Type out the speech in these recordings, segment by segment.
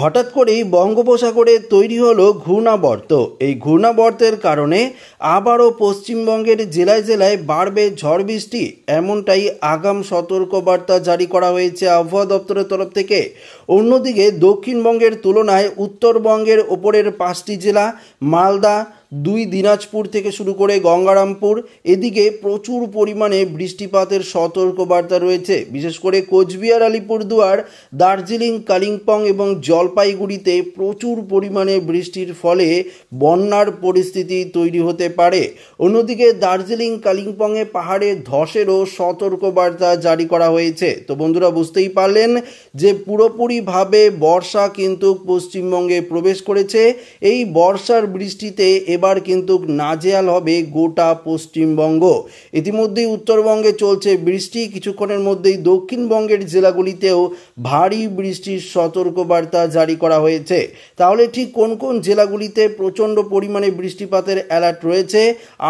হঠাৎ করেই বঙ্গোপসাগরে তৈরি হলো ঘূর্ণাবর্ত। এই ঘূর্ণাবর্তের কারণে আবারও পশ্চিমবঙ্গের জেলায় জেলায় বাড়বে ঝড় বৃষ্টি, এমনটাই আগাম সতর্কবার্তা জারি করা হয়েছে আবহাওয়া দপ্তরের তরফ থেকে। অন্যদিকে দক্ষিণবঙ্গের তুলনায় উত্তরবঙ্গের ওপরের 5টি জেলা মালদা, 2 দিনাজপুর থেকে শুরু করে গঙ্গারামপুর, এদিকে প্রচুর পরিমাণে বৃষ্টিপাতের সতর্কবার্তা রয়েছে। বিশেষ করে কোচবিহার, আলিপুরদুয়ার, দার্জিলিং, কালিম্পং এবং জলপাইগুড়িতে প্রচুর পরিমাণে বৃষ্টির ফলে বন্যার পরিস্থিতি তৈরি হতে পারে। অন্যদিকে দার্জিলিং, কালিম্পংয়ে পাহাড়ে ধসেরও সতর্কবার্তা জারি করা হয়েছে। তো বন্ধুরা, বুঝতেই পারলেন যে পুরোপুরিভাবে বর্ষা কিন্তু পশ্চিমবঙ্গে প্রবেশ করেছে। এই বর্ষার বৃষ্টিতে এবার কিন্তু নাজেহাল হবে গোটা পশ্চিমবঙ্গ। ইতিমধ্যেই উত্তরবঙ্গে চলছে বৃষ্টি, কিছুক্ষণের মধ্যেই দক্ষিণবঙ্গের জেলাগুলিতেও ভারী বৃষ্টির সতর্কবার্তা জারি করা হয়েছে। তাহলে ঠিক কোন কোন জেলাগুলিতে প্রচণ্ড পরিমাণে বৃষ্টিপাতের অ্যালার্ট রয়েছে,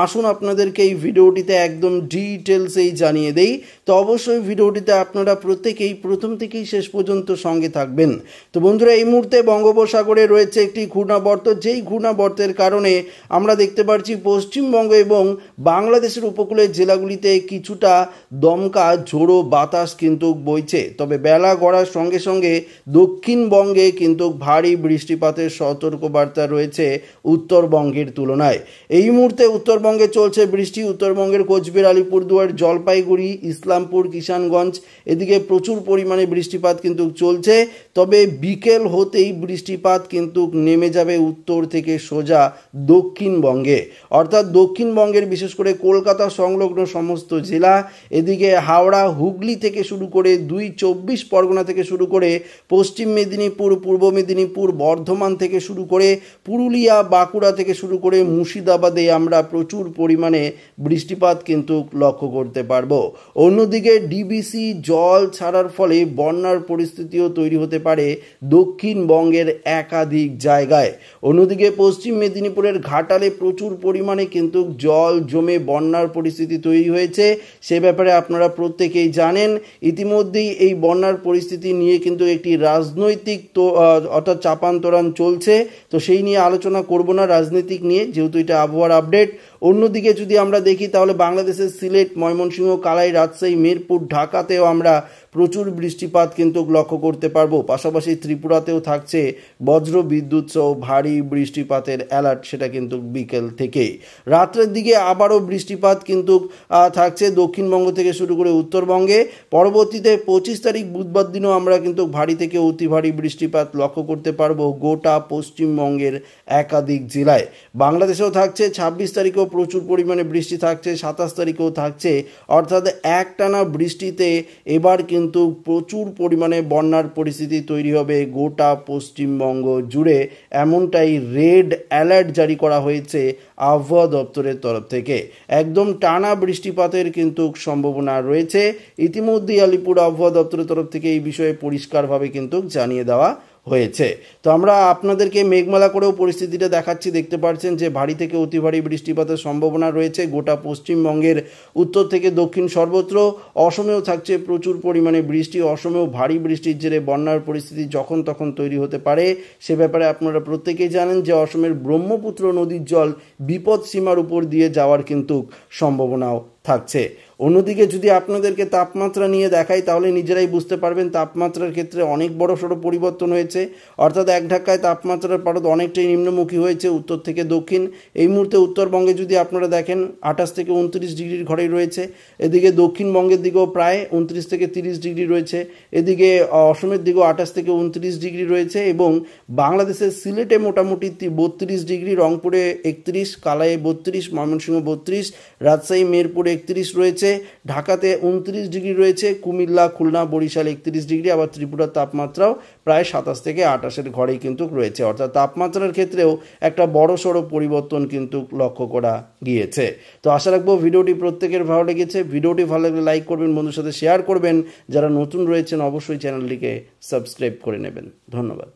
আসুন আপনাদেরকে এই ভিডিওটিতে একদম ডিটেলসেই জানিয়ে দেই। তো অবশ্যই ভিডিওটিতে আপনারা প্রত্যেকেই প্রথম থেকেই শেষ পর্যন্ত সঙ্গে থাকবেন। তো বন্ধুরা, এই মুহূর্তে বঙ্গোপসাগরে রয়েছে একটি ঘূর্ণাবর্ত, যেই ঘূর্ণাবর্তের কারণে আমরা দেখতে পাচ্ছি পশ্চিমবঙ্গ এবং বাংলাদেশের উপকূলের জেলাগুলিতে কিছুটা দমকা ঝোড়ো বাতাস কিন্তু বইছে। তবে বেলা গড়ার সঙ্গে সঙ্গে দক্ষিণবঙ্গে কিন্তু ভারী বৃষ্টিপাতের সতর্কবার্তা রয়েছে উত্তরবঙ্গের তুলনায়। এই মুহূর্তে উত্তরবঙ্গে চলছে বৃষ্টি। উত্তরবঙ্গের কোচবিহার, আলিপুরদুয়ার, জলপাইগুড়ি, ইসলামপুর, কিষানগঞ্জ, এদিকে প্রচুর পরিমাণে বৃষ্টিপাত কিন্তু চলছে। তবে বিকেল হতেই বৃষ্টিপাত কিন্তু নেমে যাবে উত্তর থেকে সোজা দক্ষিণবঙ্গে, অর্থাৎ দক্ষিণবঙ্গের বিশেষ করে কলকাতা সংলগ্ন সমস্ত জেলা, এদিকে হাওড়া, হুগলি থেকে শুরু করে 24 পরগনা থেকে শুরু করে পশ্চিম মেদিনীপুর, পূর্ব মেদিনীপুর, বর্ধমান থেকে শুরু করে পুরুলিয়া, বাঁকুড়া থেকে শুরু করে মুর্শিদাবাদে আমরা প্রচুর পরিমাণে বৃষ্টিপাত কিন্তু লক্ষ্য করতে পারবো। অন্যদিকে ডিবিসি জল ছাড়ার ফলে বন্যার পরিস্থিতিও তৈরি হতে পারে দক্ষিণবঙ্গের একাধিক জায়গায়। অন্যদিকে পশ্চিম মেদিনীপুরের ঘাটালে প্রচুর পরিমাণে কিন্তু জল জমে বন্যার পরিস্থিতি তৈরি হয়েছে। সে ব্যাপারে আপনারা প্রত্যেকেই জানেন। ইতিমধ্যেই এই বন্যার পরিস্থিতি নিয়ে কিন্তু একটি রাজনৈতিক অর্থাৎ চাপান্তরণ চলছে। তো সেই নিয়ে আলোচনা করব না রাজনৈতিক নিয়ে, যেহেতু এটা আবহাওয়ার আপডেট। অন্যদিকে যদি আমরা দেখি তাহলে বাংলাদেশের সিলেট, ময়মনসিংহ, কালাই, রাজশাহী, মিরপুর, ঢাকাতেও আমরা প্রচুর বৃষ্টিপাত কিন্তু লক্ষ্য করতে পারবো। পাশাপাশি ত্রিপুরাতেও থাকছে বজ্র বিদ্যুৎ সহ ভারী বৃষ্টিপাতের অ্যালার্ট, সেটা কিন্তু বিকেল থেকেই। রাত্রের দিকে আবারও বৃষ্টিপাত কিন্তু থাকছে দক্ষিণবঙ্গ থেকে শুরু করে উত্তরবঙ্গে। পরবর্তীতে 25 তারিখ বুধবার দিনও আমরা কিন্তু ভারী থেকে অতি ভারী বৃষ্টিপাত লক্ষ্য করতে পারবো গোটা পশ্চিমবঙ্গের একাধিক জেলায়। বাংলাদেশেও থাকছে 26 তারিখেও প্রচুর পরিমাণে বৃষ্টি থাকছে, 27 তারিখেও থাকছে। অর্থাৎ একটানা বৃষ্টিতে এবার কিন্তু প্রচুর পরিমাণে বন্যার পরিস্থিতি তৈরি হবে গোটা পশ্চিমবঙ্গ জুড়ে, এমনটাই রেড অ্যালার্ট জারি করা হয়েছে আবহাওয়া দপ্তরের তরফ থেকে। একদম টানা বৃষ্টিপাতের কিন্তু সম্ভাবনা রয়েছে। ইতিমধ্যেই আলিপুর আবহাওয়া দপ্তরের তরফ থেকে এই বিষয়ে পরিষ্কারভাবে কিন্তু জানিয়ে দেওয়া হয়েছে। তো আমরা আপনাদেরকে মেঘমালা করেও পরিস্থিতিটা দেখাচ্ছি। দেখতে পাচ্ছেন যে ভারী থেকে অতি ভারী বৃষ্টিপাতের সম্ভাবনা রয়েছে গোটা পশ্চিমবঙ্গের উত্তর থেকে দক্ষিণ সর্বত্র। অসমেও থাকছে প্রচুর পরিমাণে বৃষ্টি। অসমেও ভারী বৃষ্টির জেরে বন্যার পরিস্থিতি যখন তখন তৈরি হতে পারে। সে ব্যাপারে আপনারা প্রত্যেকেই জানেন যে অসমের ব্রহ্মপুত্র নদীর জল বিপদ সীমার উপর দিয়ে যাওয়ার কিন্তু সম্ভাবনাও থাকছে। অন্যদিকে যদি আপনাদেরকে তাপমাত্রা নিয়ে দেখাই তাহলে নিজেরাই বুঝতে পারবেন তাপমাত্রার ক্ষেত্রে অনেক বড় সড়ো পরিবর্তন হয়েছে। অর্থাৎ এক ধাক্কায় তাপমাত্রার পারদ অনেকটাই নিম্নমুখী হয়েছে উত্তর থেকে দক্ষিণ। এই মুহূর্তে উত্তরবঙ্গে যদি আপনারা দেখেন 28 থেকে 29 ডিগ্রির ঘরেই রয়েছে। এদিকে দক্ষিণবঙ্গের দিকেও প্রায় 29 থেকে 30 ডিগ্রি রয়েছে। এদিকে অসমের দিকেও 28 থেকে 29 ডিগ্রি রয়েছে এবং বাংলাদেশের সিলেটে মোটামুটি 32 ডিগ্রি, রংপুরে 31, কালাইয়ে 32, ময়মনসিংহ 32, রাজশাহী, মিরপুরে 31 রয়েছে, ঢাকাতে 29 ডিগ্রি রয়েছে, কুমিল্লা, খুলনা, বরিশাল 31 ডিগ্রি। আবার ত্রিপুরার তাপমাত্রাও প্রায় 27 থেকে 28-এর ঘরেই কিন্তু রয়েছে। অর্থাৎ তাপমাত্রার ক্ষেত্রেও একটা বড় সড়ো পরিবর্তন কিন্তু লক্ষ্য করা গিয়েছে। তো আশা রাখবো ভিডিওটি প্রত্যেকের ভালো লেগেছে। ভিডিওটি ভালো লাগলে লাইক করবেন, বন্ধুর সাথে শেয়ার করবেন। যারা নতুন রয়েছেন অবশ্যই চ্যানেলটিকে সাবস্ক্রাইব করে নেবেন। ধন্যবাদ।